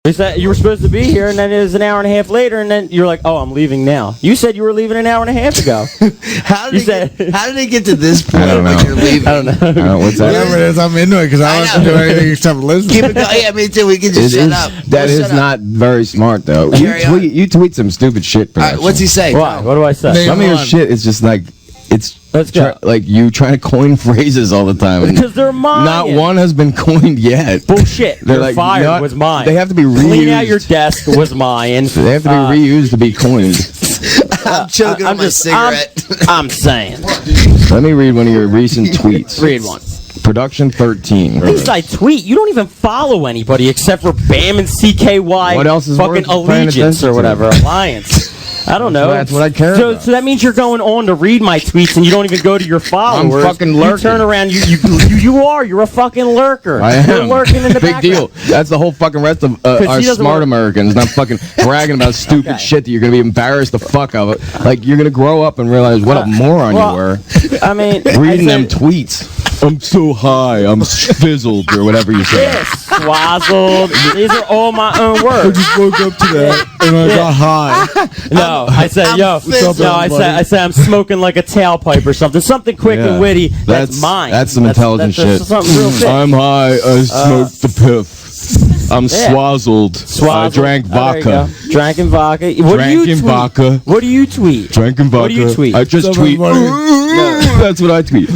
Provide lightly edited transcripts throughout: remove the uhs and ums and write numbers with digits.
You said you were supposed to be here, and then it was an hour and a half later, and then you're like, "Oh, I'm leaving now." You said you were leaving an hour and a half ago. How did they get to this point when you're leaving? I don't know. What's that? Whatever it is, I'm into it because I don't have to do anything except listen. Keep it going. Yeah, me too. We can just shut up. That is not very smart, though. You tweet some stupid shit. All right, what's he say? What do I say? Some of your shit is just like Let's go. like you trying to coin phrases all the time. Because they're mine. Not one has been coined yet. Bullshit. They're You're like, fired was mine. They have to be reused. Clean out your desk was mine. They have to be reused to be coined. I'm choking on my cigarette. I'm saying. Let me read one of your recent tweets. Read one. Production 13. At least I tweet. You don't even follow anybody except for Bam and CKY. What else is fucking worth paying Allegiance attention or to? whatever. Alliance. I don't know. That's what I care about. So that means you're going on to read my tweets and you don't even go to your followers. I'm fucking lurking. You turn around. You're a fucking lurker. I am. You're lurking in the Big background. deal. That's the whole fucking rest of our smart Americans. Not fucking bragging about stupid shit that you're going to be embarrassed the fuck of it. Like, you're going to grow up and realize what a moron you were. I mean, reading them tweets. I'm so high. I'm fizzled or whatever you say. Swazzled. These are all my own words. I just woke up to that and I got high. No, I said, I said I'm smoking like a tailpipe or something. Something quick and witty. That's mine. That's some intelligent shit. Something real thick. I'm high. I smoked the piff. I'm swazzled. I drank vodka. Dranking vodka. What do you tweet? What do you tweet? Drinking vodka. What do you tweet? I just tweet. That's what I tweet.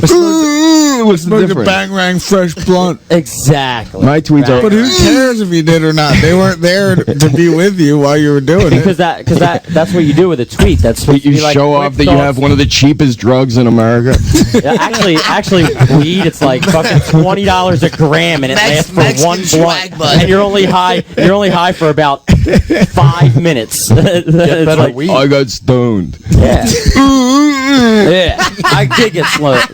What's the difference? Bang Rang fresh blunt. Exactly. My tweets are. But who cares if you did or not? They weren't there to be with you while you were doing it. Because that's what you do with a tweet. That's what you show off that you have one of the cheapest drugs in America. Yeah, actually, weed. It's like fucking $20 a gram, and it lasts for one blunt. And you're only high for about 5 minutes. Like, I got stoned. Yeah. Yeah. I did get stoned.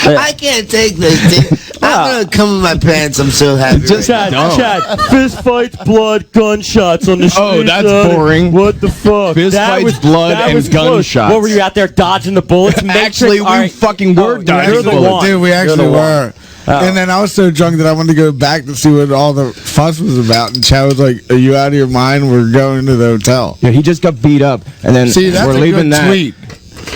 I can't take this, dude. I'm gonna come in my pants. I'm so happy. Chad, fist fights, blood, gunshots on the street. Oh, that's boring. What the fuck? Fist fights, blood, and gunshots. What were you out there dodging the bullets? Actually, we fucking were dodging the bullets. Dude, we actually were. And then I was so drunk that I wanted to go back to see what all the fuss was about. And Chad was like, "Are you out of your mind? We're going to the hotel." Yeah, he just got beat up, and then we're leaving that. Tweet.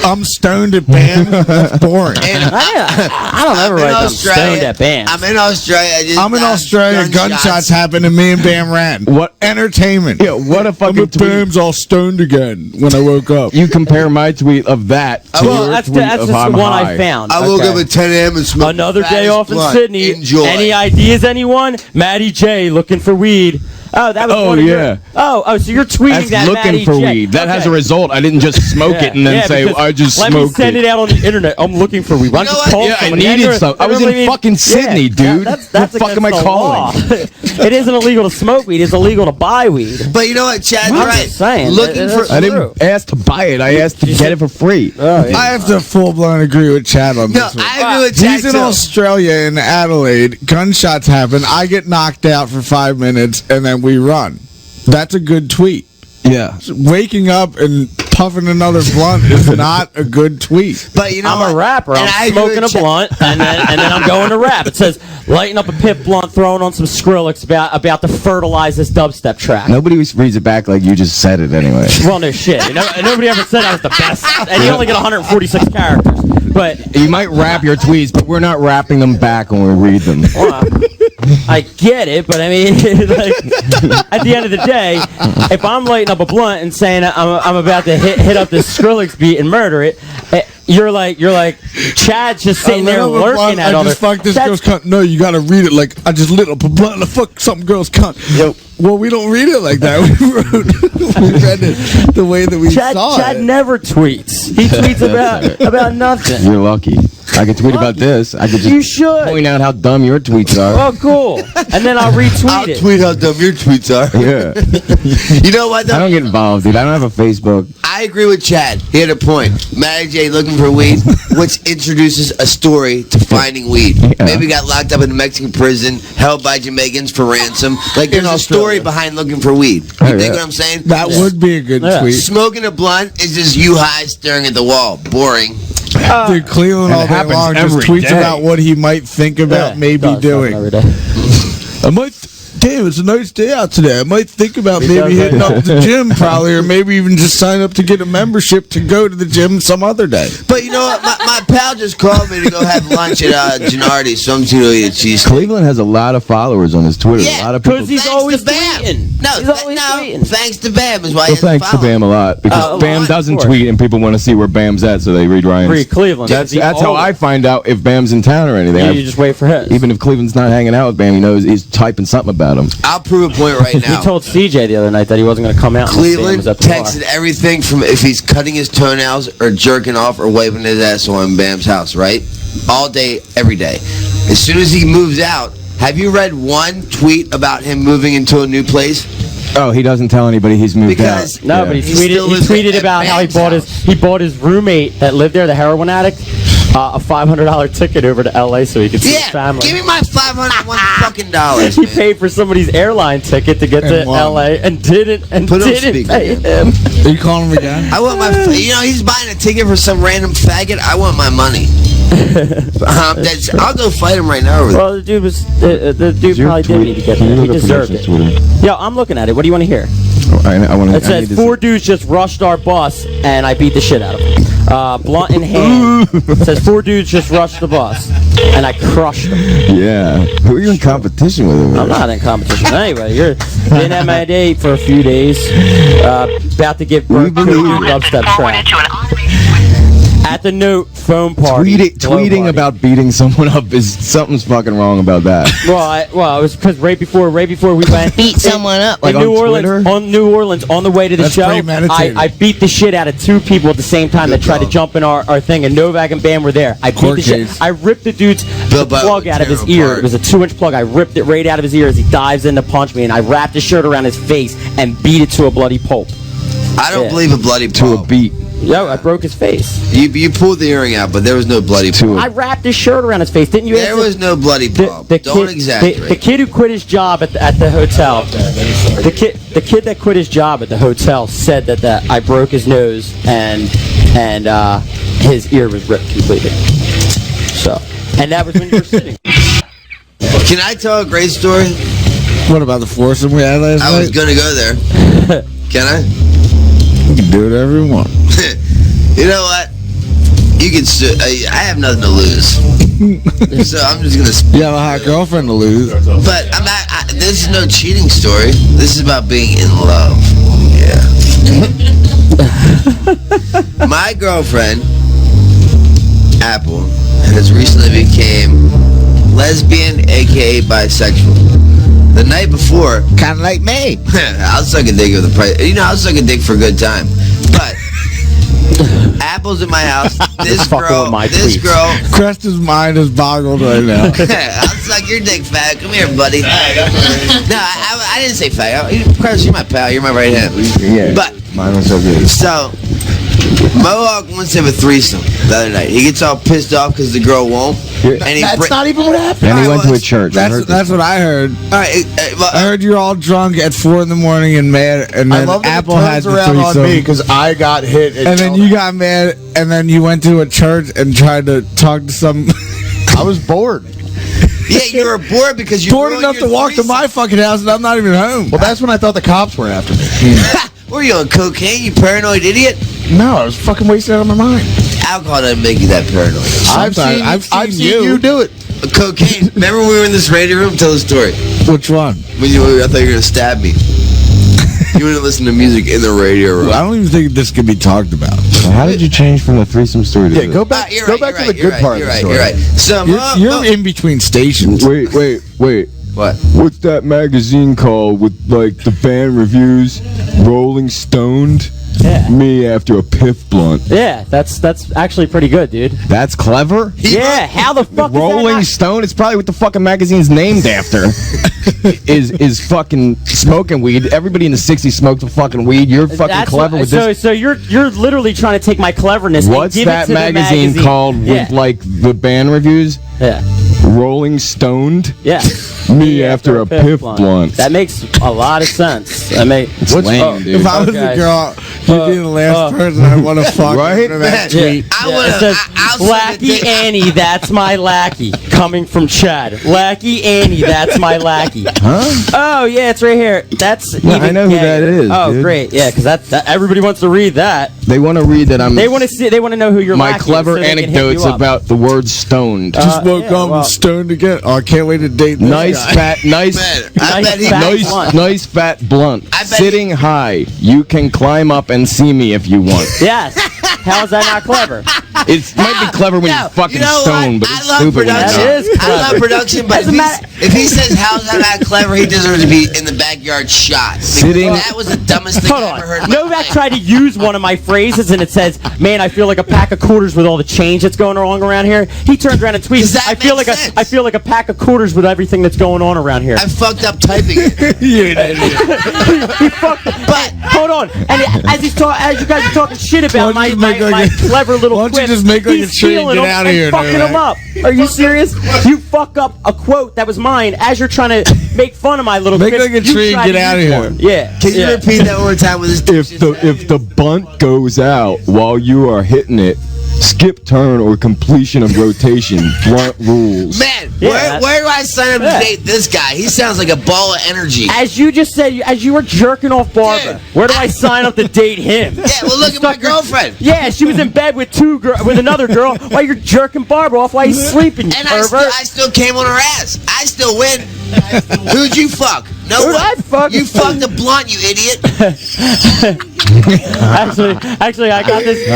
I'm stoned at Bam. That's boring. I don't ever write I'm stoned at Bam. I'm in Australia. I'm in Australia. Gunshots happened, and me and Bam ran. What entertainment? Yeah, what a fucking tweet. Bam's all stoned again when I woke up. You compare my tweet of that to your that's tweet just of the I'm one high. I found. I woke up at 10 a.m. and smoked another day off in Sydney. Enjoy. Any ideas, anyone? Maddie J looking for weed. Oh, that was one of your... Oh, so you're tweeting That's that looking Maddie for J. weed. That has a Okay. result. I didn't just smoke it and then say, I just smoked it. Let me send it out on the internet. I'm looking for weed. Why don't you call I somebody? needed some. I was in fucking Sydney, dude. That's what the fuck am I calling? It isn't illegal to smoke weed. It's illegal to buy weed. But you know what, Chad? I'm Right. just saying. Looking for. I didn't ask to buy it. I asked to get it for free. I have to full-blown agree with Chad on No, this one. I agree with Chad He's in too. Australia, in Adelaide. Gunshots happen. I get knocked out for 5 minutes, and then we run. That's a good tweet. Yeah. Waking up and puffing another blunt is not a good tweet. But you know I'm what? a rapper. And I I'm agree smoking a with Chad. blunt, and then I'm going to rap. It says, lighting up a pit blunt, throwing on some Skrillex about to fertilize this dubstep track. Nobody reads it back like you just said it anyway. Well, no shit. Nobody ever said I was the best. And you only get 146 characters. But you might rap your tweets, but we're not rapping them back when we read them. I get it, but I mean, like, at the end of the day, if I'm lighting up a blunt and saying I'm about to hit up this Skrillex beat and murder it, you're like Chad's just sitting there lurking at all I just fucked this girl's cunt. No, you gotta read it like I just lit up a blunt and I fucked some girl's cunt. Yep. Well, we don't read it like that. We read it the way that we saw Chad it. never tweets. He tweets about nothing. You're lucky. I could tweet about this. I could just You should. point out how dumb your tweets are. Oh, cool. And then I'll retweet I'll it. tweet how dumb your tweets are. Yeah. You know what, though? I don't get involved, dude. I don't have a Facebook. I agree with Chad. He had a point. Maddie J looking for weed, which introduces a story to finding weed. Yeah. Maybe got locked up in a Mexican prison, held by Jamaicans for ransom. Like, there's a story behind looking for weed. You think what I'm saying? That would be a good tweet. Smoking a blunt is just you high staring at the wall. Boring. Dude, Cleveland all day long just tweets about what he might think about maybe doing. I might damn, it's a nice day out today. I might think about maybe hitting up the gym probably, or maybe even just sign up to get a membership to go to the gym some other day. But you know what? My pal just called me to go have lunch at Gennardi's, so I'm just going to eat a cheese. Cleveland has a lot of followers on his Twitter. Yeah, a lot of people. Because he's always tweeting. No, thanks to Bam is why Well, thanks to Bam a lot, because Bam doesn't tweet and people want to see where Bam's at, so they read Ryan's. Free Cleveland. That's how I find out if Bam's in town or anything. You just wait for his. Even if Cleveland's not hanging out with Bam, he knows he's typing something about him. I'll prove a point right now. He told CJ the other night that he wasn't going to come out. Cleveland texted everything from if he's cutting his toenails or jerking off or waving his ass on Bam's house, right? All day, every day. As soon as he moves out, have you read one tweet about him moving into a new place? Oh, he doesn't tell anybody he's moved Because out. No, but he tweeted about how he bought his roommate that lived there, the heroin addict, a $500 ticket over to LA so he could see his family. Give me my $501 fucking dollars. He paid for somebody's airline ticket to get to LA and didn't pay him. Are you calling him again? I want my. He's buying a ticket for some random faggot. I want my money. I'll go fight him right now. Over well, the dude was the dude probably did need to get there. He deserved it. Yeah, I'm looking at it. What do you want to hear? It says 4 dudes just rushed our bus and I beat the shit out of them. Blunt in hand. It says 4 dudes just rushed the bus and I crushed them. Yeah. Who are you in competition with? I'm not in competition. Anyway, you're in MIA for a few days. About to give birth to a dubstep track. At the note phone party. Tweeting about beating someone up is something's fucking wrong about that. Well, it was because right before we went beat someone up like New Orleans on the way to the show. I beat the shit out of 2 people at the same time that tried to jump in our thing, and Novak and Bam were there. I beat the shit. I ripped the dude's plug out of his ear. It was a 2-inch plug. I ripped it right out of his ear as he dives in to punch me, and I wrapped his shirt around his face and beat it to a bloody pulp. I don't believe a bloody pulp. To a beat. Yo, I broke his face. You pulled the earring out, but there was no bloody pulp. I wrapped his shirt around his face. Didn't you? There was no bloody pulp. Don't exaggerate. The kid who quit his job at the hotel. The kid that quit his job at the hotel said that I broke his nose and his ear was ripped completely. So, and that was when you were sitting. Can I tell a great story? What about the foursome we had last night? I was gonna go there. Can I? You can do whatever you want. You know what? You can. I have nothing to lose, so I'm just gonna. You have a hot girlfriend to lose. But I'm not. This is no cheating story. This is about being in love. Yeah. My girlfriend, Apple, has recently became lesbian, aka bisexual. The night before, kind of like me. I'll suck a dick with the price. I'll suck a dick for a good time. But Apple's in my house. This girl. Cresta's mind is boggled right now. I'll suck your dick, fag. Come here, buddy. No, I didn't say fag. Crest, you're my pal. You're my right hand. Yeah. But mine was so good. So Mohawk wants to have a threesome the other night. He gets all pissed off because the girl won't. And that's not even what happened. And he went to a church. That's what I heard. All right, I heard you're all drunk at 4 in the morning and mad, and then Apple had the around threesome. on me because I got hit. And then you got mad, and then you went to a church and tried to talk to some. I was bored. Yeah, you were bored because you bored enough to walk to my fucking house, and I'm not even home. Well, that's when I thought the cops were after me. Were you on cocaine, you paranoid idiot? No, I was fucking wasted out of my mind. Alcohol doesn't make you that paranoid. I've seen you do it. Cocaine. Remember when we were in this radio room? Tell the story. Which one? I thought you were going to stab me. You wouldn't listen to music in the radio room. I don't even think this could be talked about. How did you change from the threesome story to go back to the good part of the story. You're right. So, you're in between stations. Wait. What? What's that magazine called with, like, the band reviews? Rolling Stoned? Yeah. Me after a piff blunt. Yeah, that's actually pretty good, dude. That's clever? Yeah, how the fuck is Rolling that Stone? It's probably what the fucking magazine's named after. is fucking smoking weed. Everybody in the 60s smoked fucking weed. You're fucking clever with this. So you're literally trying to take my cleverness What's and give that it to magazine the magazine called with, like, the band reviews? Yeah. Rolling Stoned? Yeah. Me after a piff blunt. That makes a lot of sense. It's lame, dude. If I was a girl, you'd be the last person I want to fuck right? for that tweet. It says, Blackie Annie, that's my lackey. Coming from Chad. Lackey Annie, that's my lackey. Huh? Oh, yeah, it's right here. That's Yeah, even I know who that is, Oh, dude. great. Yeah, because that everybody wants to read that. They want to read that I'm. They want to see. They want to know who your my lackey is clever so they can hit anecdotes you up. about the word stoned. Just woke yeah, up well- and stoned again. Oh, I can't wait to date this Nice guy. fat, nice, Man, I Nice bet he fat nice, blunt. nice fat blunt. I bet Sitting high, you can climb up and see me if you want. Yes. How is that not clever? It might be clever when you're fucking you know stoned, what? but it's I love stupid when That you're is not. clever. I love production, but Doesn't matter. if he says how's that not clever, he deserves to be in the backyard shot. Sitting- That was the dumbest thing Hold I on. ever heard in my Novak life. tried to use one of my phrases, and it says, "Man, I feel like a pack of quarters with all the change that's going on around here." He turns around and Does tweets, that "I feel make like sense? I feel like a pack of quarters with everything that's going on around here." I fucked up typing it. You an idiot. He fucked. But hold on, and as you guys are talking shit about Why my don't you just make like my a- clever little why don't you quip, just make like he's a tree and stealing get them outta and here, fucking Novak? them up. Are you serious? You fuck up a quote that was mine as you're trying to make fun of my little Make quip. like a You tree and tried get to outta use here. one. Yeah. Can you yeah. repeat that one more time with this? If the bunt goes out while you are hitting it, skip turn or completion of rotation, blunt rules. Man, Yeah, where do I sign up yeah. to date this guy? He sounds like a ball of energy. As you just said, as you were jerking off Barbara, Dude. where do I sign up to date him? Yeah, well, look at my girlfriend. Yeah, she was in bed with with another girl while you're jerking Barbara off while he's sleeping, you And pervert. I still came on her ass. I still win. Who'd you fuck? No Who'd one. I fuck? You fucked a blunt, you idiot. Actually, I got this.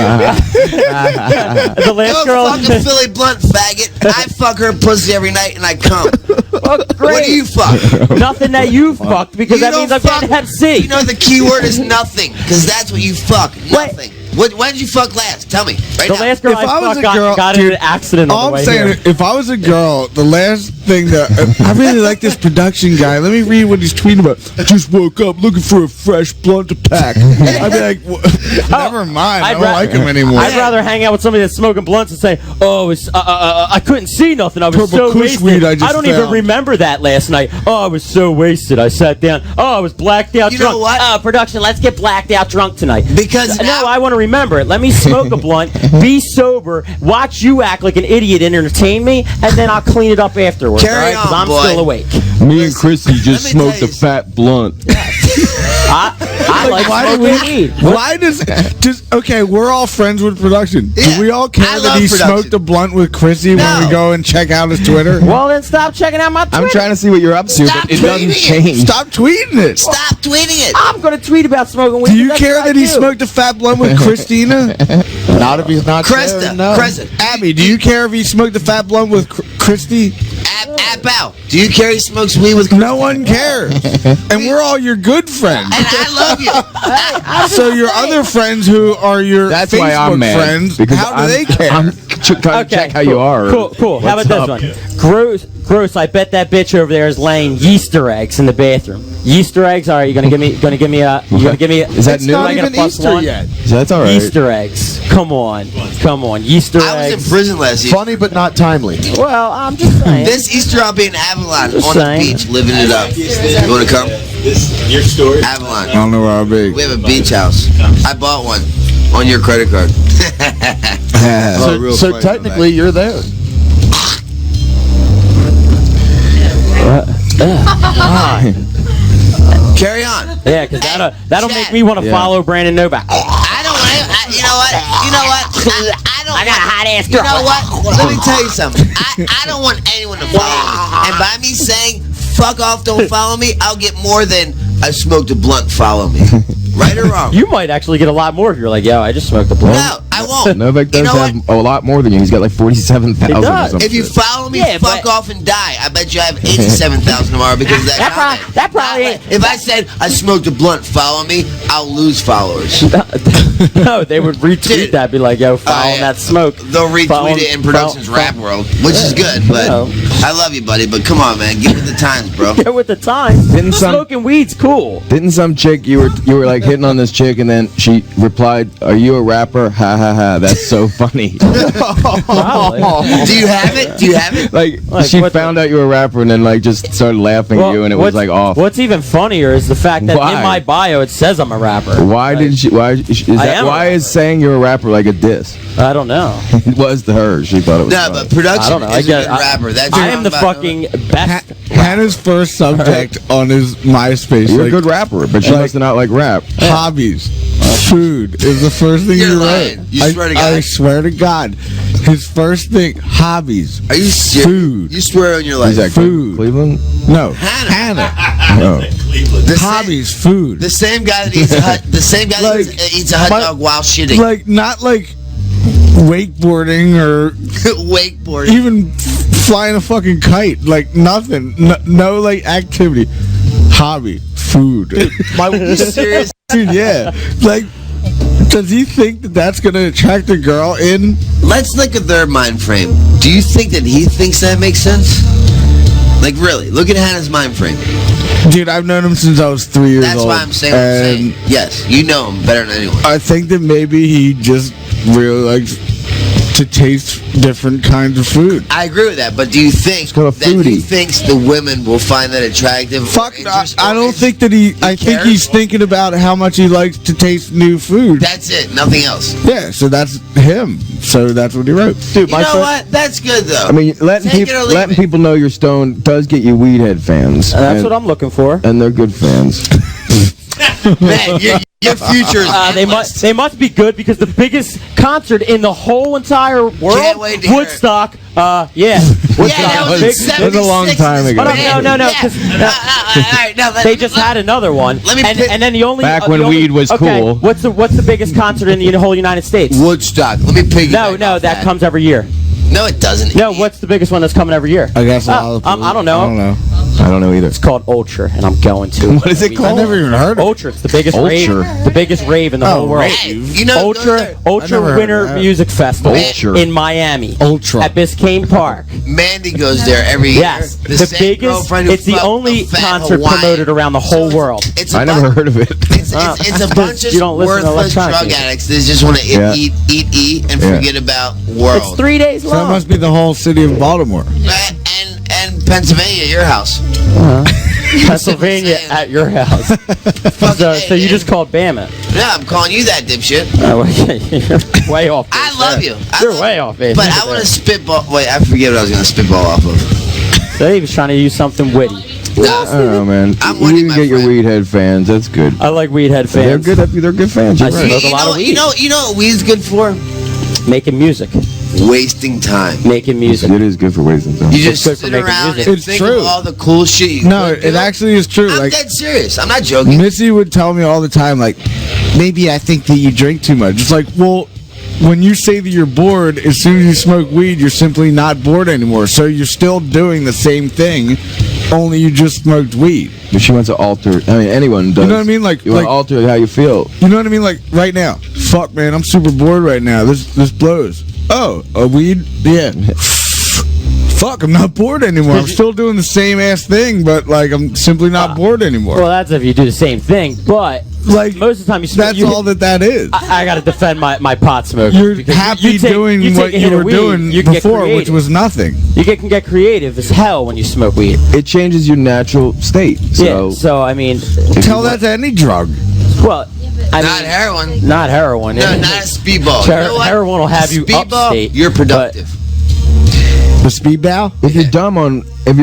The last Go girl. fuck a Philly blunt, faggot. I fuck her pussy every night and I come. Oh, great. What do you fuck? Nothing that you fucked because You that means I'm don't getting fuck- Hep C. You know the key word is nothing, because that's what you fuck. Nothing. When did you fuck last? Tell me. Right the now. last girl If I I was fucked a girl- got in dude, an accident All on the I'm way saying, here. if I was a girl, the last thing that I really like this production guy. Let me read what he's tweeting about. Just woke up looking for a fresh blunt to pack. I'd be like, never mind. I don't like him anymore. I'd rather hang out with somebody that's smoking blunts and say, "Oh, I couldn't see nothing. I was Purple so Kush wasted. weed I just don't even found." remember that last night. Oh, I was so wasted. I sat down. Oh, I was blacked out You drunk. know what? Production, let's get blacked out drunk tonight. Because no, now- I want to remember it. Let me smoke a blunt, be sober, watch you act like an idiot and entertain me, and then I'll clean it up afterwards. Carry all right? 'Cause on, I'm boy. still awake. Me and Chrissy just let me smoked tell a you fat blunt. I like why do smoking weed. Why does just okay? We're all friends with production. Yeah, Do we all care I that love he production. smoked a blunt with Chrissy when No. we go and check out his Twitter? Well, then stop checking out my Twitter. I'm trying to see what you're up to, Stop but it doesn't tweeting it. change. Stop tweeting it. Stop tweeting it. I'm going to tweet about smoking weed. Do you That's care what I that he do. smoked a fat blunt with Christina? Not if he's not Cresta. there, no. Cresta. Abby, do you care if he smoked a fat blunt with Christy? App out. Do you care he smokes weed with No one cares. And we're all your good friends. And I love you. So your other friends who are your That's Facebook why I'm mad. friends, because how do they care? I'm trying to check how you are. Cool. How What's about up? this one? Gross. I bet that bitch over there is laying Easter eggs in the bathroom. Easter eggs. All right, you're gonna give me Is that new? Am I Not gonna plus Easter one? yet. That's all right. Easter eggs. Come on. Easter I was eggs. in prison last year. Funny but not timely. Well, I'm just saying. This Easter I'll be in Avalon Just on saying. the beach, living it up. You want to come? Your story? Avalon. I don't know where I'll be. We have a beach house. I bought one on your credit card. So technically, you're there. Carry on. Yeah, because that'll make me want to follow Brandon Novak. I don't want to. You know what? I don't. I got a hot ass You girl. know what? Let me tell you something. I don't want anyone to follow me. And by me saying fuck off, don't follow me, I'll get more than I smoked a blunt, follow me. Right or wrong? You might actually get a lot more if you're like, yo, I just smoked a blunt. No, I won't. Novak does You know what? have a lot more than you. He's got like 47,000 or He does. something. If you follow me, Yeah, fuck but- off and die. I bet you I have 87,000 tomorrow because of that comment. That probably ain't. If I said I smoked a blunt, follow me, I'll lose followers. No, they would retweet Dude. that, be like, yo, follow yeah. that smoke. They'll retweet Follow- it in production's follow- rap world, which is good, but Yeah. I love you, buddy, but come on, man, get with the times, bro. Get with the times. Didn't some- Smoking weed's cool. Didn't some chick you were like hitting on this chick and then she replied, "Are you a rapper?" Ha ha haha, that's so funny. Probably. Do you have it? Do you have it? Like she found out you were a rapper and then like just started laughing at you and it was like off. What's even funnier is the fact that in my bio it says I'm a rapper. Why did she? Why is saying you're a rapper like a diss? I don't know. It was to her. She thought it was. No, funny. but production I don't know. is a good rapper. That's I am the fucking best. Hannah's first subject on his MySpace. You're like, a good rapper, but she must not like rap. Hobbies. Food is the first thing You're you lying. wrote. You swear to God. I swear to God. His first thing, hobbies. Are you serious? Food. You swear on your life. Is that Food. Cleveland? No. Hannah. Oh. The Hobbies, food. The same guy that eats the same guy that eats a hot dog while shitting. Like, not like wakeboarding or wakeboarding. even flying a fucking kite. Like, nothing. No, like, activity. Hobby. Food. Are you serious? Dude, yeah. Like, does he think that that's going to attract a girl in? Let's look at their mind frame. Do you think that he thinks that makes sense? Like, really? Look at Hannah's mind frame. Dude, I've known him since I was 3 years old. That's why I'm saying what I'm saying. Yes, you know him better than anyone. I think that maybe he just really likes to taste different kinds of food. I agree with that, but do you think called a that he foodie. thinks the women will find that attractive? Fuck, I don't think that he I think he's thinking about how much he likes to taste new food. That's it, nothing else. Yeah, so that's him. So that's what he wrote. Dude, You know what? That's good, though. I mean, letting Take it or leave it. people know you're stoned does get you weedhead fans. That's what I'm looking for. And they're good fans. Man, your future is they must be good because the biggest concert in the whole entire world, Can't wait to hear Woodstock. Yeah, Yeah, that was in 76. That was a long time ago. No. 'cause, they just had another one. Let me and then the only Back the when only- weed was okay, cool. What's the biggest concert in the whole United States? Woodstock. Let me piggyback. No, off that comes every year. No, it doesn't. No, what's the biggest one that's coming every year? I guess I don't know. I don't know either. It's called Ultra, and I'm going to. What is it I called? never even heard of it. Ultra. It's the biggest Ultra. rave. The biggest rave in the whole world. Hey, you know, go there. Ultra never heard Winter of that. Music Festival Ultra. in Miami. Ultra. At Biscayne Park. Mandy goes there every year. Yes, The the same biggest. girlfriend who It's the fucked only a fat concert Hawaiian. promoted around the whole world. It's a I never bunch- heard of it. It's a bunch of You don't listen to worthless electronic drug music. addicts that just want to Yeah. eat, and Yeah. forget about world. It's 3 days So that long. must be the whole city of Baltimore. And Pennsylvania, your house. Pennsylvania saying. at your house. So you just called Bam it. Yeah, I'm calling you that, dipshit. You're way off. I base love there. you. You're way off base. But I want to spitball. Wait, I forget what I was going to spitball off of. So he was trying to use something witty. I don't know, man. I'm You winning, can my get your friend. weedhead fans. That's good. I like weedhead They're fans. good. They're good fans. You're I right. smoke a lot of weed. You know what weed's good for? Making music. Wasting time. Making music. It is good for wasting time. You just good for sit making around music. and It's think true. of all the cool shit you No, could do. it actually is true. I'm Like, dead serious. I'm not joking. Missy would tell me all the time, like, maybe I think that you drink too much. It's like, well, when you say that you're bored, as soon as you smoke weed, you're simply not bored anymore. So you're still doing the same thing, only you just smoked weed. But she wants to alter. I mean, anyone does. You know what I mean? Like, you want to alter how you feel. You know what I mean? Like, right now. Fuck, man, I'm super bored right now. This blows. Oh, a weed? Yeah. Fuck, I'm not bored anymore. I'm still doing the same ass thing, but, like, I'm simply not bored anymore. Well, that's if you do the same thing, but Like, most of the time you smoke. That's all that is. I got to defend my pot smoking. You're because happy you take- doing you what take a you hit of were weed, doing you can get before, which creative. was nothing. You can get creative as hell when you smoke weed. It changes your natural state. So, Yeah. So I mean, Tell that to any drug. well, I Not mean, heroin. not heroin. No, not a speedball. You know what? Heroin will have you Speedball, upstate. you're productive. The speedball? if you're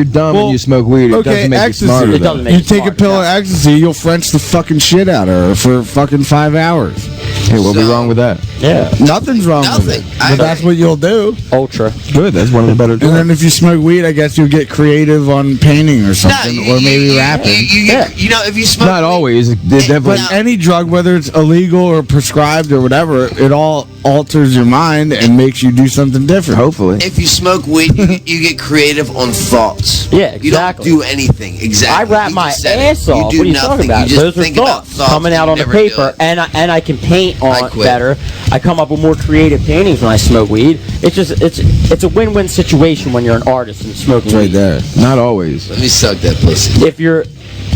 dumb and you smoke weed, it okay, doesn't make ecstasy. you smarter. It though. doesn't make You you take a smart, pill no. of ecstasy, you'll French the fucking shit out of her for fucking 5 hours. Hey, what'll be So- wrong with that? Yeah. Nothing's wrong with Nothing. it. I But that's agree. what you'll do. Ultra. Good. That's one of the better And then drugs. if you smoke weed, I guess you'll get creative on painting or something, or maybe rapping. You know, if you smoke Not weed- always. It definitely. But any drug, whether it's illegal or prescribed or whatever, it all alters your mind and makes you do something different. Hopefully. If you smoke weed, you get creative on thoughts. Yeah, You don't exactly. do anything. Exactly. I rap You my just said it. ass off. do What are you nothing. talking about? You just Those are think about thoughts coming and out you on the never do paper, it. and I can paint on quit. better. I come up with more creative paintings when I smoke weed. It's a win-win situation when you're an artist and smoking Right weed. there. Not always. Let me suck that pussy. If you're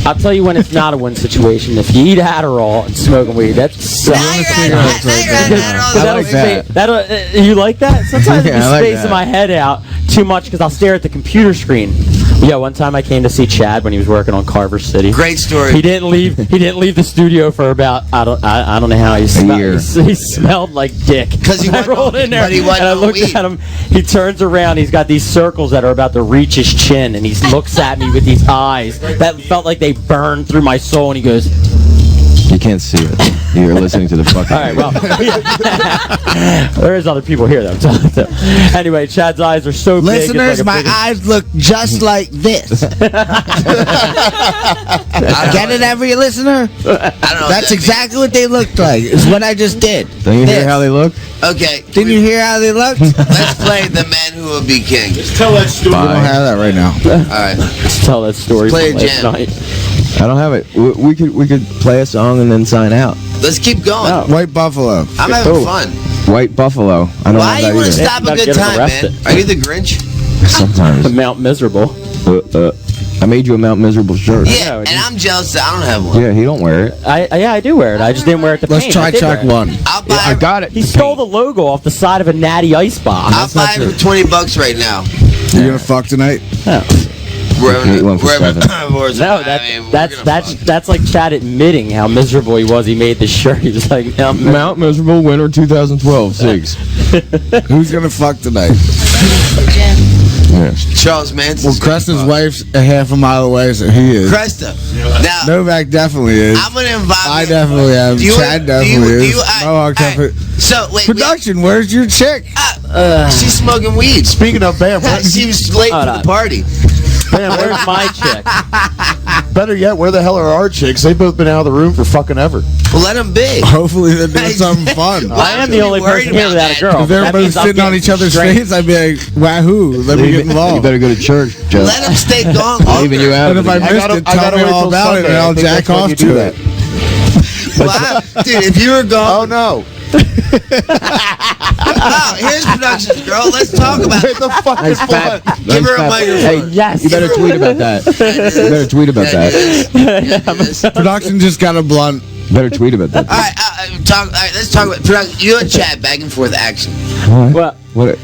I'll tell you when it's not a win situation. If you eat Adderall and smoking weed, that's I like that. You like that? Sometimes Yeah, I'm I like spacing that. my head out too much because I'll stare at the computer screen. Yeah, one time I came to see Chad when he was working on Carver City. Great story. He didn't leave the studio for about I don't know how he smelled. year. He smelled like dick. 'Cause he I wasn't- rolled in there but he wasn't and I on looked weed. at him. He turns around. He's got these circles that are about to reach his chin, and he looks at me with these eyes that felt like they burned through my soul. And he goes, You can't see it. You're listening to the fucking. "All right, well, there is other people here though." So, anyway, Chad's eyes are so big. it's Listeners, like a my big- eyes look just like this. Get it, every listener? I don't know. That's exactly what they looked like. It's what I just did. Don't you hear This. how they look? Okay. Didn't you hear how they looked? Let's play The Man Who Will Be King. Tell that story. I don't have that right now. All right. Let's tell that story Play from a last jam. night. I don't have it. We could play a song and then sign out. Let's keep going. No. White Buffalo. I'm having fun. White Buffalo. I don't Why have you want to that stop a Not good getting time, arrested. man? Are you the Grinch? either. Sometimes. Mount Miserable. I made you a Mount Miserable shirt. Yeah, know, and dude. I'm jealous that I don't have one. Yeah, he don't wear it. I do wear it. I just didn't wear it to Let's paint. try I did track wear it. one. I'll buy. I got it. He stole the logo off the side of a Natty Ice box. I'll buy it for $20 right now. You gonna fuck tonight? Get one for $7. No, that's like Chad admitting how miserable he was. He made the shirt. He was like, Mount Miserable winter 2012 6. Who's gonna fuck tonight? Yeah. Charles Manson. Well, Cresta's wife's a half a mile away, so he is. Cresta. Now, Novak definitely is. I'm going to invite I definitely am. Chad definitely is. Mohawk definitely. So, wait. Production, where's your chick? She's smoking weed. Speaking of Bam, She was late Hold for on. the party. man, where's my chick? better yet, where the hell are our chicks? They've both been out of the room for fucking ever. Well, let them be. Hopefully they're doing something fun. I am the only person here without a girl. If they're That both means I'm sitting on getting each other's straight. face, I'd be like, wahoo, let me get You involved. better go to church, Joe. Let them stay gone longer. Leaving you out. And if I missed it, tell me all about it, and I'll jack off to it. Wow. Dude, if you were Oh gone. no! Oh, here's productions, girl. Let's talk about What it. the fuck is Fat. fun? Give her a Fat. microphone. Hey, Yes. you better tweet about that. You better tweet about that. Production just got a blunt. Better tweet about that. All right, let's talk about production. You and Chad back and forth action. Well, What?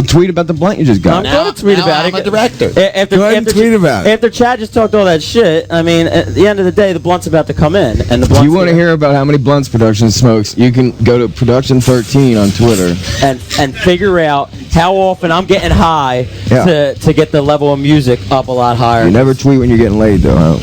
Tweet about the blunt you just got. I'm going to tweet now about I'm it. a director. After, Go ahead and tweet about it. After Chad just talked all that shit, I mean, at the end of the day, the blunt's about to come in, and the If blunt's you want to hear about how many blunts production smokes, you can go to Production13 on Twitter. and figure out how often I'm getting high Yeah. to get the level of music up a lot higher. You never tweet when you're getting laid, though, huh?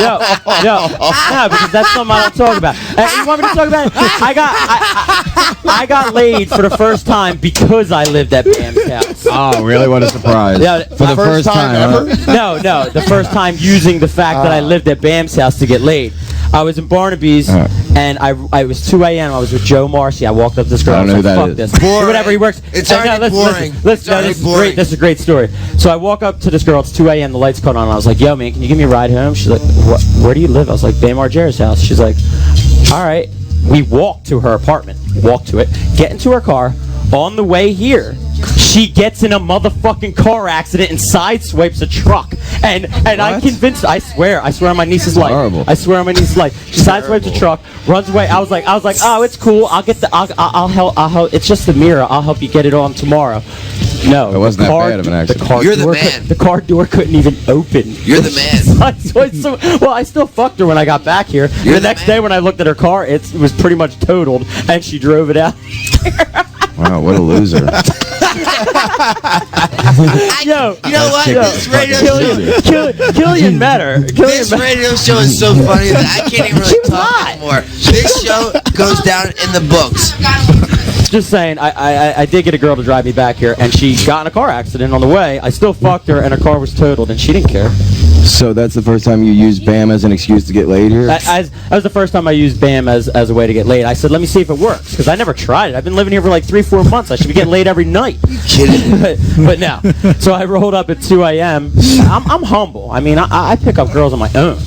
No, because that's something I don't talk about. You want me to talk about it? I got laid for the first time because I lived at Bam's house. Oh, really? What a surprise. Yeah, For the first time ever? huh? No, the first time using the fact that I lived at Bam's house to get laid. I was in Barnaby's, and I was 2 a.m. I was with Joe Marcy. I walked up to this girl. I don't know was like, who that fuck is. this. Boring. Whatever, he works. It's No, already boring. Listen, It's already this is boring. great. This is a great story. So I walk up to this girl. It's 2 a.m. The lights cut on. And I was like, yo, man, can you give me a ride home? She's like, what? Where do you live? I was like, Bam Margera's house. She's like, all right. We walk to her apartment. Walk to it. Get into her car. On the way here, she gets in a motherfucking car accident and sideswipes a truck. And I convinced. I swear on my niece's life. Horrible. I swear on my niece's life. She sideswipes a truck, runs away. I was like, oh, it's cool. I'll help. It's just the mirror. I'll help you get it on tomorrow. No, It wasn't that bad of an accident. You're the door man. the car door couldn't even open. You're the man. Well, I still fucked her when I got back here. You're The the next man. day when I looked at her car, it was pretty much totaled, and she drove it out. Wow, what a loser. Yo, You know what? yo, This radio show. Killian met her. This radio show is so funny that I can't even really talk anymore. This show goes down in the books. Just saying, I did get a girl to drive me back here, and she got in a car accident on the way. I still fucked her, and her car was totaled, and she didn't care. So that's the first time you used BAM as an excuse to get laid here? That was the first time I used BAM as a way to get laid. I said, let me see if it works, because I never tried it. I've been living here for like 3-4 months. I should be getting laid every night. Kidding. but no. So I rolled up at 2 a.m. I'm humble. I mean, I pick up girls on my own.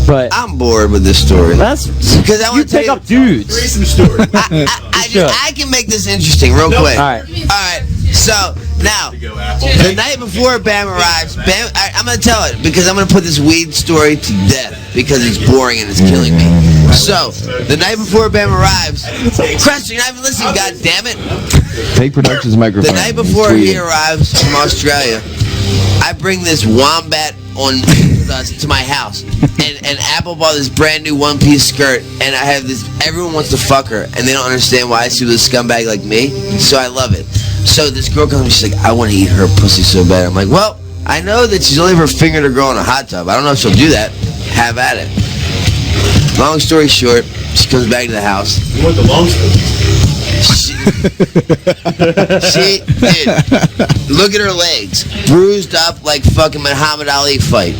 But I'm bored with this story. that's Because I you want to pick tell up dudes. Some story. I can make this interesting real quick. All right. All right. So Now, the night before Bam arrives, I'm going to tell it because I'm going to put this weed story to death because it's boring and it's killing me. So, the night before Bam arrives, Crest, you're not even listening, goddammit. Take Productions microphone. The night before he arrives from Australia, I bring this wombat on to my house, and Apple bought this brand new one-piece skirt, and I have this. Everyone wants to fuck her, and they don't understand why I see with a scumbag like me. So I love it. So this girl comes, she's like, I want to eat her pussy so bad. I'm like, well, I know that she's only ever fingered a girl in a hot tub. I don't know if she'll do that. Have at it. Long story short, she comes back to the house. You want the long story? Dude, look at her legs, bruised up like fucking Muhammad Ali fight.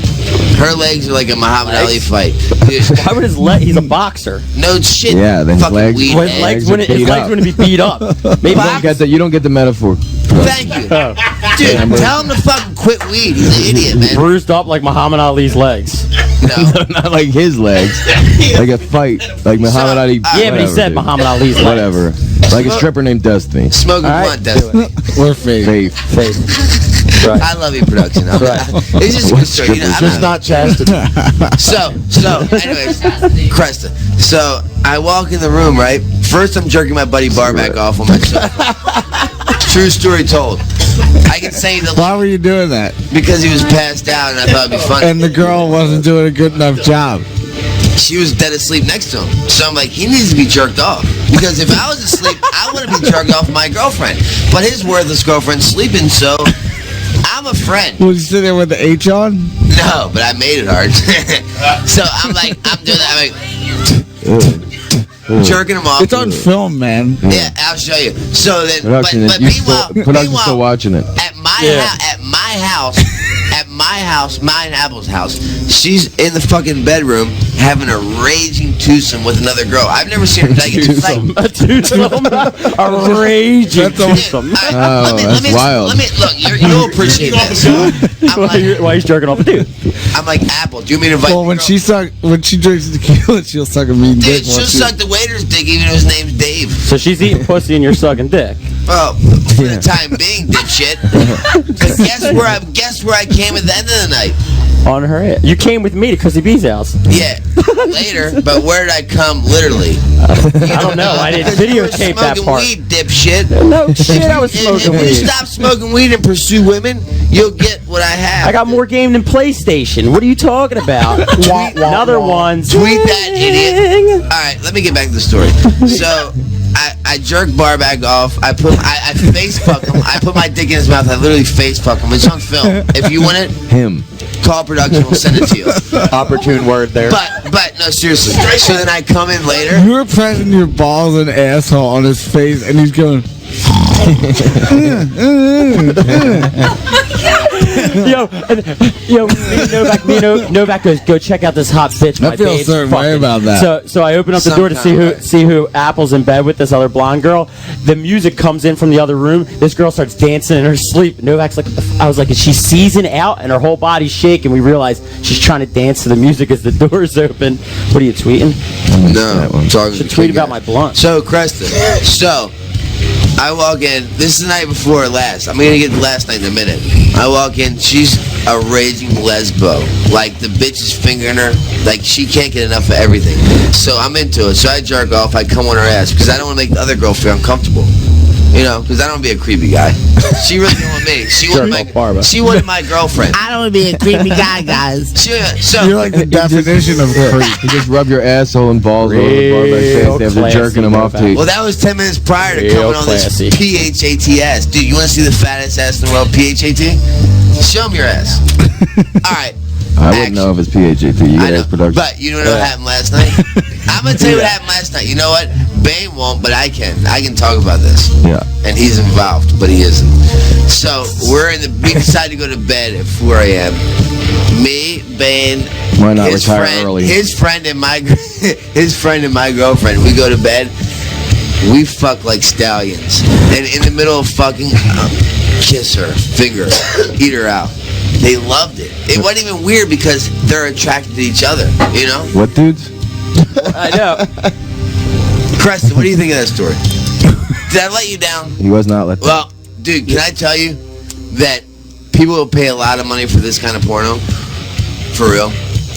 Her legs are like a Muhammad Ali fight. Dude. Why would his leg? He's a boxer. No shit. Yeah, then his fucking legs. weed Well, his legs wouldn't be beat up. Maybe You don't get the metaphor. Thank you, dude. Tell him to fucking quit weed. He's an idiot, man. bruised up like Muhammad Ali's legs. No. Not like his legs. Like a fight. Like Muhammad Ali. Yeah, but he said dude. Muhammad Ali's legs. Whatever. Like a stripper named Destiny. Smoking blunt, Destiny. We're Faith. Right. I love you, production. It's just a good story. You know, It's just not chastity. So, anyways, Cresta. So, I walk in the room, right? First, I'm jerking my buddy Barback off on my sofa. True story told. I can say the Why were you doing that? because he was passed out and I thought it'd be funny. And the girl wasn't doing a good enough job. She was dead asleep next to him. So I'm like, he needs to be jerked off. Because if I was asleep, I want to be jerked off with my girlfriend. But his worthless girlfriend's sleeping, so I'm a friend. Was you sitting there with the H on? No, but I made it hard. So I'm like, I'm doing that. I'm like, jerking him off. It's on film, man. Yeah, I'll show you. So then, Production, but Production's meanwhile, still watching it. at my house, mine and Apple's house, she's in the fucking bedroom having a raging twosome with another girl. I've never seen her like it's like A twosome. A raging twosome. That's wild. Let me look. You'll appreciate this. I'm like, Why he's jerking off a dude? I'm like, Apple, do you mean to invite? Well, when she drinks tequila, she'll suck a mean dick. Dude, she'll suck the waiter's dick even if his name's Dave. So she's eating pussy and you're sucking dick. Well, for the time being, dipshit. But guess where I came at the end of the night? On her head. You came with me to Chrissy B's house. Yeah, later. But where did I come? Literally. I don't know. I didn't videotape that Smoking part. weed, dipshit. No shit, I was If smoking you weed. stop smoking weed and pursue women, you'll get what I have. I got more game than PlayStation. What are you talking about? Another one. Tweet that, idiot. All right, let me get back to the story. So, I jerk Barback off. I face fuck him. I put my dick in his mouth. I literally face fuck him. It's on film. If you want it, Him. call production. We'll send it to you. Opportune word there. But no, seriously. So then I come in later. You were pressing your balls and asshole on his face, and he's going. Me and Novak goes, go check out this hot bitch. I my feel a babe's certain way fucking." about that. So I open up the door to see who Apple's in bed with, this other blonde girl. The music comes in from the other room. This girl starts dancing in her sleep. Novak's like, I was like, is she seizing out? And her whole body's shaking. We realize she's trying to dance to the music as the door's open. What are you tweeting? No, I'm talking. Should tweet about my blunt. So, Cresta. So, I walk in. This is the night before last. I'm going to get to last night in a minute. I walk in. She's a raging lesbo. Like, the bitch is fingering her. Like, she can't get enough of everything. So, I'm into it. So, I jerk off. I come on her ass because I don't want to make the other girl feel uncomfortable. You know, because I don't want to be a creepy guy. She really didn't want me. She wanted my girlfriend. I don't want to be a creepy guy, guys. So, You're like the definition of creep. You just rub your asshole and balls over the Barback's face after jerking him off to you. well, that was 10 minutes prior to coming on classy. this PHAT ass. Dude, you want to see the fattest ass in the world, PHAT? Show him your ass. All right. I wouldn't know if it's PHAT. You I got know, ass production. but you don't know what happened last night? I'm going to tell you what happened last night. You know what? Bane won't, but I can. I can talk about this. Yeah. And he's involved, but he isn't. So, we decide to go to bed at 4 a.m. Me, Bane, Why not his retire friend, early? his friend and my girlfriend. We go to bed. We fuck like stallions. And in the middle of fucking, kiss her, finger her, eat her out. They loved it. It wasn't even weird because they're attracted to each other, you know? What dudes? I know. Preston, what do you think of that story? Did I let you down? He was not let. Well, dude, can I tell you? that people will pay a lot of money for this kind of porno? For real?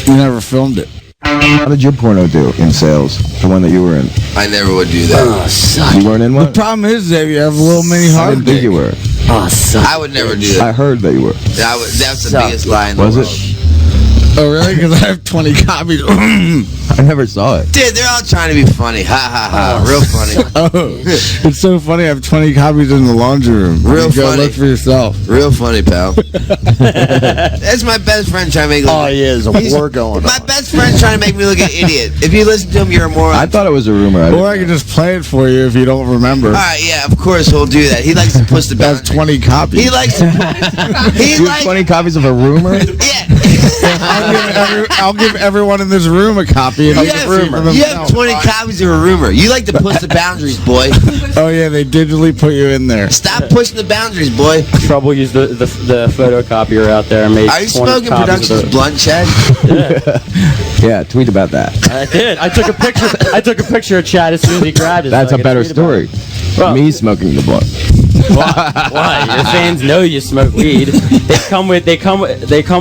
You never filmed it. How did your porno do in sales? The one that you were in? I never would do that. You weren't in one? The problem is that you have a little mini I hard didn't think you were. I would never do that. I heard that you were. That's the biggest lie in the Was world. it? Oh, really? Because I have 20 copies. I never saw it. Dude, they're all trying to be funny. Ha ha ha. Real funny. Oh, it's so funny. I have 20 copies in the laundry room. Real You go funny. look for yourself. Real funny, pal. That's my best friend trying to make me look. Oh, yeah, there's a war going My on. best friend trying to make me look an idiot. If you listen to him, you're a moron. I thought it was a rumor. Or I can just play it for you if you don't remember. All right, yeah, of course he'll do that. He likes to push the That's boundary. 20 copies. He likes to. He You have likes. 20 copies of a rumor? Yeah. I'll give everyone in this room a copy. And You they can have, see for you have themselves. 20 copies of a rumor. You like to push the boundaries, boy. Oh, yeah, they digitally put you in there. Stop pushing the boundaries, boy. Trouble used the photocopier out there and made Are you 20 smoking copies Productions of blunt, Chad? Yeah, tweet about that. I did. I took a picture of Chad as soon as he grabbed it. That's so a I could better tweet about story. it. Well, Me smoking the blunt. why? Your fans know you smoke weed. They come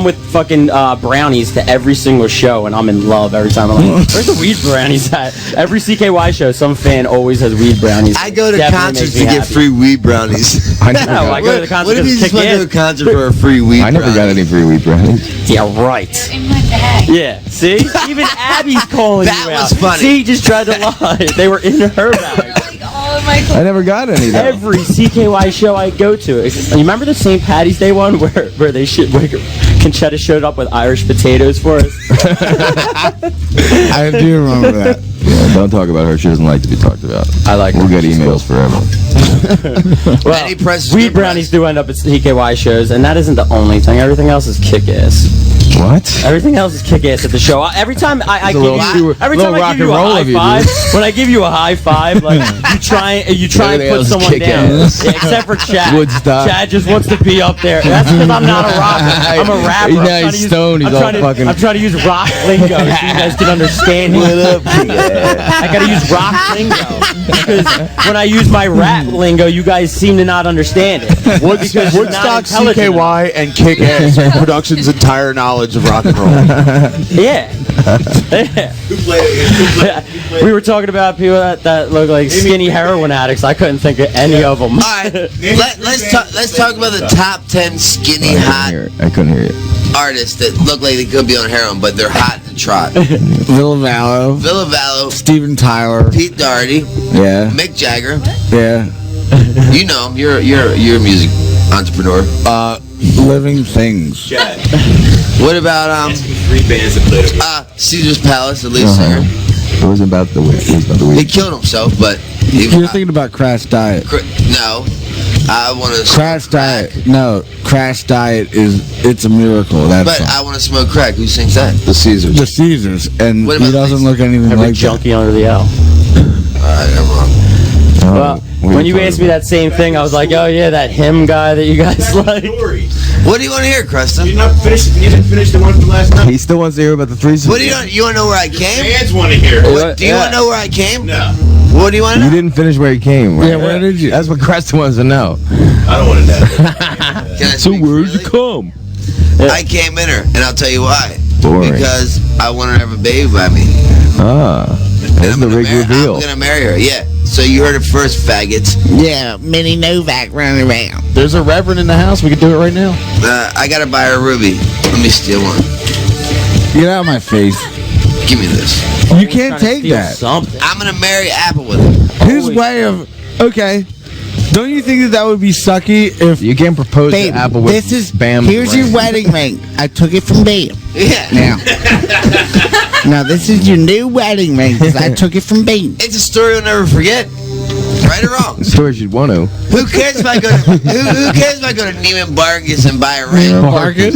with fucking brownies to every single show, and I'm in love every time. I'm like, where's the weed brownies at? Every CKY show, some fan always has weed brownies. I go to Definitely concerts makes to me get happy. free weed brownies. I never No, got, I go to the concert What if you to just kick went to a in. concert for a free weed I never got brownie? any free weed brownies. Yeah, right. In my bag. Yeah, see? Even Abby's calling That you was out. funny. See, he just tried to lie. They were in her bag. Like all of my I never got any though. Every CKY show I go to. You remember the St. Patty's Day one where Conchetta showed up with Irish potatoes for us? I do remember that. Yeah, don't talk about her. She doesn't like to be talked about. I like We'll get emails forever. Well, Any press is weed good brownies press. do end up at CKY shows, and that isn't the only thing. Everything else is kick-ass. What? Everything else is kick-ass at the show. Every time I It's a give little you, too- every little time I rock give you a and roll high of you, five, dude. when I give you a high five, like you try and Everything put else is someone down. kick-ass. Yeah, except for Chad. Woodstock. Chad just wants to be up there. That's because I'm not a rocker. I'm a rapper. He's I'm not trying to use- stoned. He's I'm all trying to- fucking- I'm trying to use rock lingo so you guys can understand me. I gotta use rock lingo because when I use my rap lingo, you guys seem to not understand it. Because you're not Woodstock, intelligent enough. CKY, and Kick-Ass are Productions' entire knowledge of rock and roll. Yeah. We were talking about people that look like skinny heroin addicts. I couldn't think of any of them. All right, let's talk about the top 10 skinny hot I couldn't hear you. artists that look like they could be on heroin, but they're hot to trot. Villa Vallo, Villa Vallo, Steven Tyler. Pete Doherty, Yeah, Mick Jagger. yeah. You know him. You're a music entrepreneur. Living Things. What about Caesar's Palace, the lead singer? It wasn't about the weed. It was about the He weed. killed himself, but he, You're thinking about Crash Diet. no. I want to Crash Diet. No, Crash Diet it's a miracle. That's But I want to smoke crack. Who sings that? The Caesars. the Caesars, and What he about doesn't these? look anything Every like that. junkie under the L. Alright, I'm wrong. Well, when you asked me that same thing, I was like, oh yeah, that him guy that you guys like. What do you want to hear, Creston? You didn't finish the one from last night. He still wants to hear about the threesome. What do you want to know where I came? Fans want to hear. What, do you want to know where I came? No, What do you want to You know? didn't finish where he came. Right? Yeah, where did you? That's what Creston wants to know. I don't want to know. Can I So speak where'd you freely? come? I came in her, and I'll tell you why. Boring. Because I want her to have a baby by me. Ah, And that's the big reveal. I'm gonna marry her. Yeah. So you heard it first, faggots. Yeah, mini Novak running around. There's a reverend in the house. We can do it right now. I gotta buy her a ruby. Let me steal one. Get out of my face. Give me this. You can't take that. Something. I'm gonna marry Apple with her. His way of okay. Don't you think that would be sucky if You can't propose Babe, to Apple with this is Bam. here's your wedding ring. I took it from Bam. Yeah. Now, now this is your new wedding ring because I took it from Bam. It's a story you'll never forget. Right or wrong? story she'd want to. Who cares if I go to who cares if I go to Neiman Marcus and buy a ring? Farkin?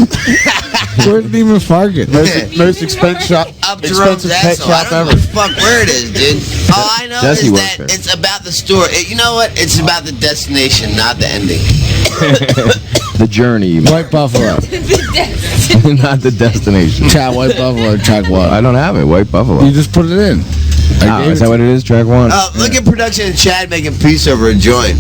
Where's Neiman Farkin? Most expensive shop, Up Jerome's expensive pet asshole. I shop don't ever. give a fuck where it is, dude. All I know Jesse is works that there. it's about the store. You know what? It's about the destination, not the ending. The journey, White Buffalo. not the destination. Chat White Buffalo. Check what? I don't have it. White Buffalo. You just put it in. Oh, is that what it is? Track 1? Look at production and Chad making peace over a joint.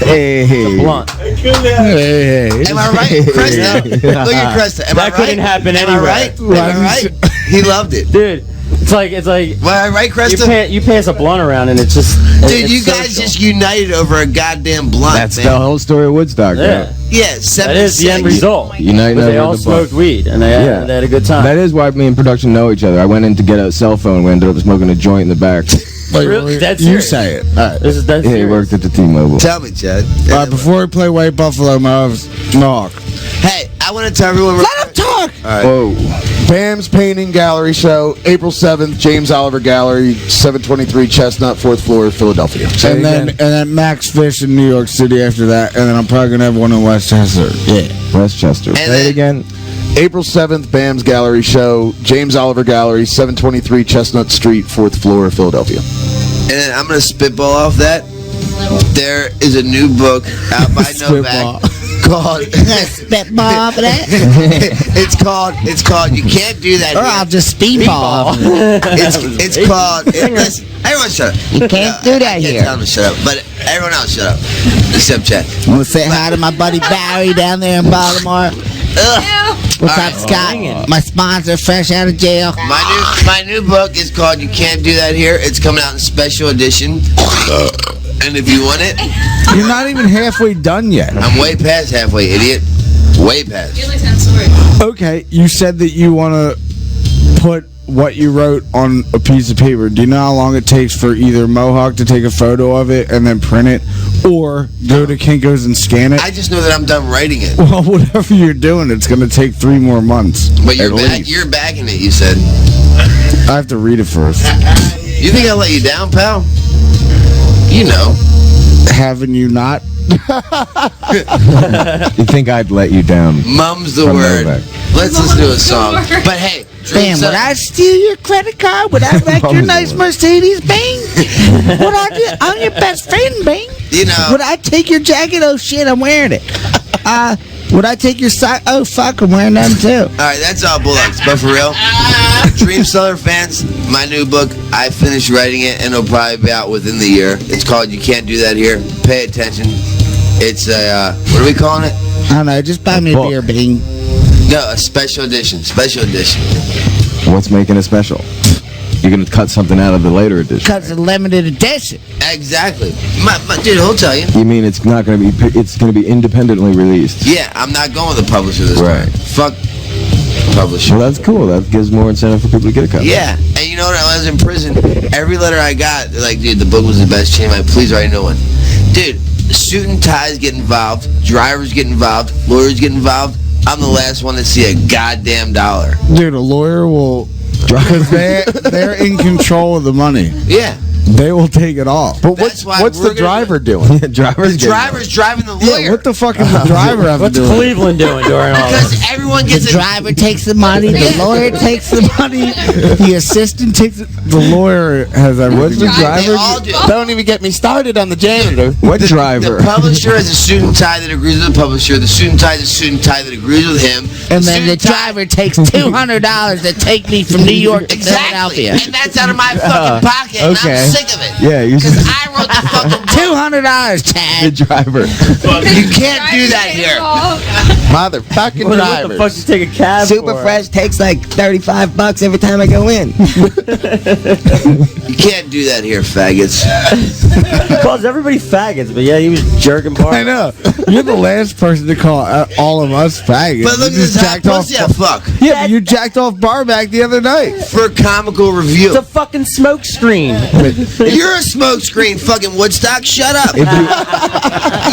Hey. Blunt. Hey. Am I right, Cresta? Look at Cresta. Am I That couldn't happen Am anywhere. I right? Am I right? He loved it. Dude, it's like Am I right, Cresta? you pass a blunt around and it's just Dude, it's you guys social. just united over a goddamn blunt, That's man. the whole story of Woodstock. Yeah. Yeah, 7 That is the end result. United But they over all the buck. smoked weed and they had a good time. That is why me and production know each other. I went in to get a cell phone. We ended up smoking a joint in the back. Really? That's you serious. say it. All right. That's Yeah, he serious. worked at the T-Mobile. Tell me, Chad. All right, before we play White Buffalo, Mohawk. Hey, I want to tell everyone. Let him talk. Whoa. Bam's Painting Gallery Show, April 7th, James Oliver Gallery, 723 Chestnut, 4th floor, Philadelphia. And then Max Fish in New York City after that, and then I'm probably gonna have one in Westchester. Yeah. Westchester. Say it again. April 7th, Bam's Gallery Show, James Oliver Gallery, 723 Chestnut Street, 4th floor, Philadelphia. And then I'm going to spitball off that. There is a new book out by Novak called Spitball for that? it's called You Can't Do That Or Here. I'll just speedball. It's called listen, everyone shut up. You can't do that I can't here. tell them to shut up, but everyone else shut up. Except Chad. I want to say hi to my buddy Barry down there in Baltimore. What's up, Scott? My sponsor, fresh out of jail. My new book is called You Can't Do That Here. It's coming out in special edition. And if you want it, You're not even halfway done yet. I'm way past halfway, idiot. Way past. Okay, you said that you want to put what you wrote on a piece of paper. Do you know how long it takes for either Mohawk to take a photo of it and then print it, or go to Kinko's and scan it? I just know that I'm done writing it. Well, whatever you're doing, it's going to take 3 more months. But at least. you're backing it, you said. I have to read it first. You think I'll let you down, pal? You know. Haven't you not? You think I'd let you down? Mum's the From word. Novak. Let's listen to a song. But hey, Damn, would I steal your credit card? Would I wreck your nice Mercedes, Bing? Would I do? I'm your best friend, Bing. You know. Would I take your jacket? Oh shit, I'm wearing it. Would I take your sock? Oh fuck, I'm wearing them too. Alright, that's all bullocks. But for real, Dream Seller fans, my new book, I finished writing it and it'll probably be out within the year. It's called You Can't Do That Here. Pay attention. It's a, what are we calling it? I don't know, just buy me a beer, Bing. No, a special edition. Special edition. What's making it special? You're going to cut something out of the later edition. Because it's a limited edition. Exactly. Dude, he'll tell you. You mean it's not going to be? It's going to be independently released. Yeah, I'm not going with the publisher this Right. time. Fuck publisher. Well, that's cool. That gives more incentive for people to get a copy. Yeah, and you know what? When I was in prison, every letter I got, they're like, dude, the book was the best. Change my, please write a new one. Dude, suit and ties get involved, drivers get involved, lawyers get involved. I'm the last one to see a goddamn dollar. Dude, a lawyer will... Because they're in control of the money. Yeah. They will take it off. But That's why what's we're the gonna- driver doing? Yeah, driver's The driver's driving the lawyer. Yeah, what the fuck is the driver have to What's do with it? Cleveland doing during all this? Because everyone gets The driver takes the money, the lawyer takes the money, the assistant takes it. The lawyer has everything. What's the They driver? all do. Don't even get me started on the janitor. What driver? The publisher has a suit and tie that agrees with the publisher. The suit and tie has a suit and tie that agrees with him. And then the suit and tie- driver takes $200 to take me from New York to Exactly. Philadelphia. And that's out of my fucking pocket. And okay. I'm sick of it. Yeah, you Because I wrote the fucking book. $200, the Chad. driver. You can't do that here. Motherfucking What the drivers. fuck you take a cab Super for? Fresh takes like $35 every time I go in. You can't do that here, faggots. Calls everybody faggots, but yeah, he was jerking bar. I know. You're the last person to call all of us faggots. But look You at this hot jacked off. pussy I fuck. Yeah, but you jacked off Barback the other night. For comical review. It's a fucking smoke screen. You're a smoke screen, fucking Woodstock. Shut up.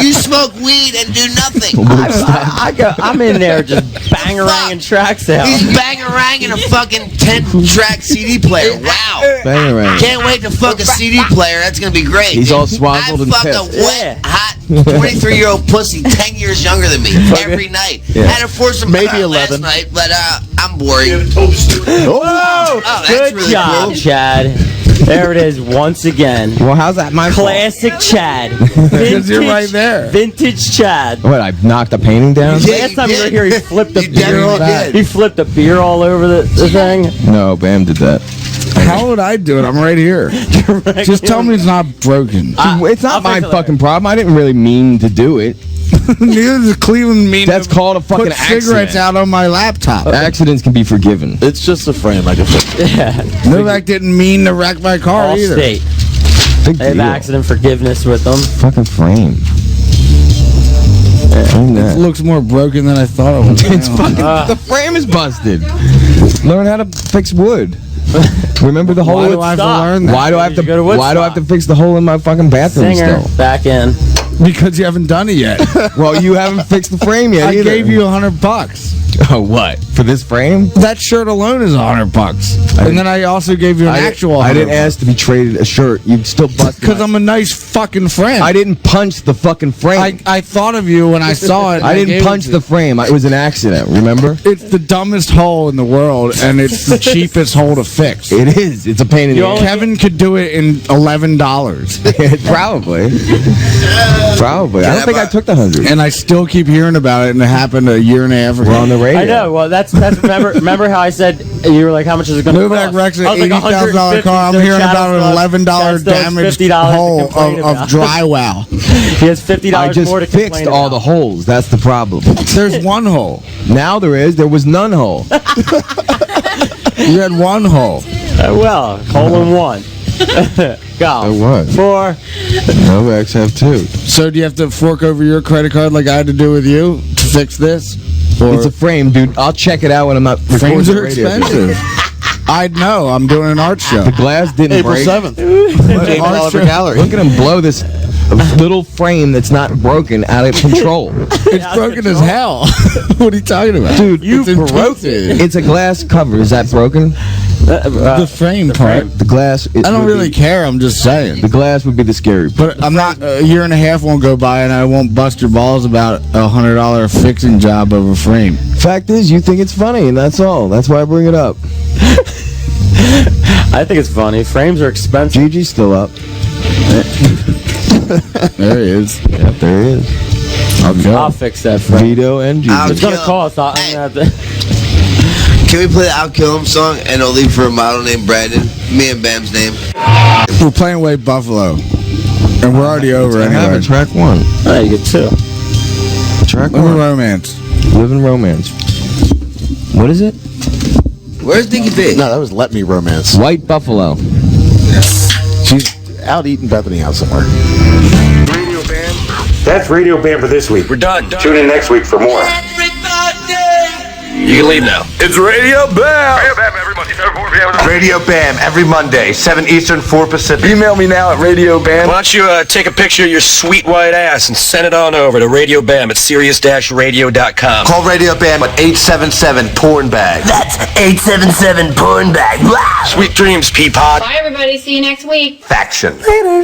You smoke weed and do nothing. I'm in there just bang-a-ranging tracks out. He's bang-a-ranging a fucking 10-track CD player. Wow. Bang-a-rang. Can't wait to fuck a CD player. That's going to be great. He's all swazzled I and fuck a pissed. wet, hot 23-year-old pussy 10 years younger than me every night. Yeah. Had to force him Maybe last 11. night, but I'm boring. Whoa! Oh, that's Good really job, cool. Chad. There it is once again. Well, how's that my fault? Classic Chad. Because you're right there. Vintage Chad. What, I knocked a painting down? Yeah, Last you time you did. were here, he flipped a You beer. definitely did. He flipped a beer all over the thing. No, Bam did that. How would I do it? I'm right here. Just tell me it's not broken. It's not my fucking problem. I didn't really mean to do it. Neither does Cleveland mean That's to called a fucking put cigarettes accident. out on my laptop. Accidents can be forgiven. It's just a frame. I can fix it. Yeah. Novak didn't mean to wreck my car either. Allstate. Big They have deal. accident forgiveness with them. Fucking frame. It looks more broken than I thought it was. It's fucking. The frame is busted. Learn how to fix wood. Remember the hole? Why do I have to learn that? Why do I have to? Go to Why do I have to fix the hole in my fucking bathroom Singer, still? back in. Because you haven't done it yet. Well, you haven't fixed the frame yet I either. gave you $100. Oh, what? For this frame? That shirt alone is $100. And then I also gave you an actual. I didn't $100. ask to be traded a shirt. You still busted. Because I'm a nice fucking friend. I didn't punch the fucking frame. I thought of you when I saw it. I didn't punch the frame. It was an accident. Remember? It's the dumbest hole in the world, and it's the cheapest hole to fix. It is. It's a pain in the ass. Kevin could do it in $11. Probably. Probably. I don't think I took the 100. And I still keep hearing about it, and it happened a year and a half ago. We're on the radio. I know. Well, that's remember how I said you were like, how much is it going to cost? Novak wrecks an I was like, $80,000 car. I'm $150, hearing about an That's $11 still damaged $50 hole to complain of about. drywall. He has $50 I just more to fixed complain all about. the holes. That's the problem. There's one hole. Now there is. There was none hole. You had one hole. Well, hole in one. Golf. There was. 4. Novaks have 2. So do you have to fork over your credit card like I had to do with you to fix this? Or It's a frame, dude. I'll check it out when I'm not recording frames the are radio. expensive. I'd know. I'm doing an art show. The glass didn't April break. 7th. James Art Oliver show. Gallery. Look at him blow this little frame that's not broken out of control. It's broken as hell. What are you talking about? Dude, you broke it. It's a glass cover. Is that broken? The frame part. The glass. I don't really care. I'm just saying. The glass would be the scary part. But I'm not. A year and a half won't go by, and I won't bust your balls about a $100 fixing job of a frame. Fact is, you think it's funny, and that's all. That's why I bring it up. I think it's funny. Frames are expensive. Gigi's still up. There he is. Yep, there he is. I'll fix that frame. Vito and Gigi. I'll It's going to kill- cost. I'm going to have to. Can we play the I'll Kill Him song and I'll leave for a model named Brandon? Me and Bam's name. We're playing away Buffalo, and we're already over I have anyway. a track 1. Oh, you get 2. Track Live in 1. romance. Live in Romance. What is it? Where's Dinky B? No, that was Let Me Romance. White Buffalo. She's out eating Bethany out somewhere. Radio Bam. That's Radio Bam for this week. We're done. Tune in next week for more. You can leave now. It's Radio Bam. Radio Bam every Monday, 7 4 p.m. Radio Bam every Monday, 7 Eastern, 4 Pacific. Email me now at Radio Bam. Why don't you take a picture of your sweet white ass and send it on over to Radio Bam at Sirius-Radio.com. Call Radio Bam at 877-PORN-BAG. That's 877-PORN-BAG. Sweet dreams, Peapod. Bye, everybody. See you next week. Faction. Later.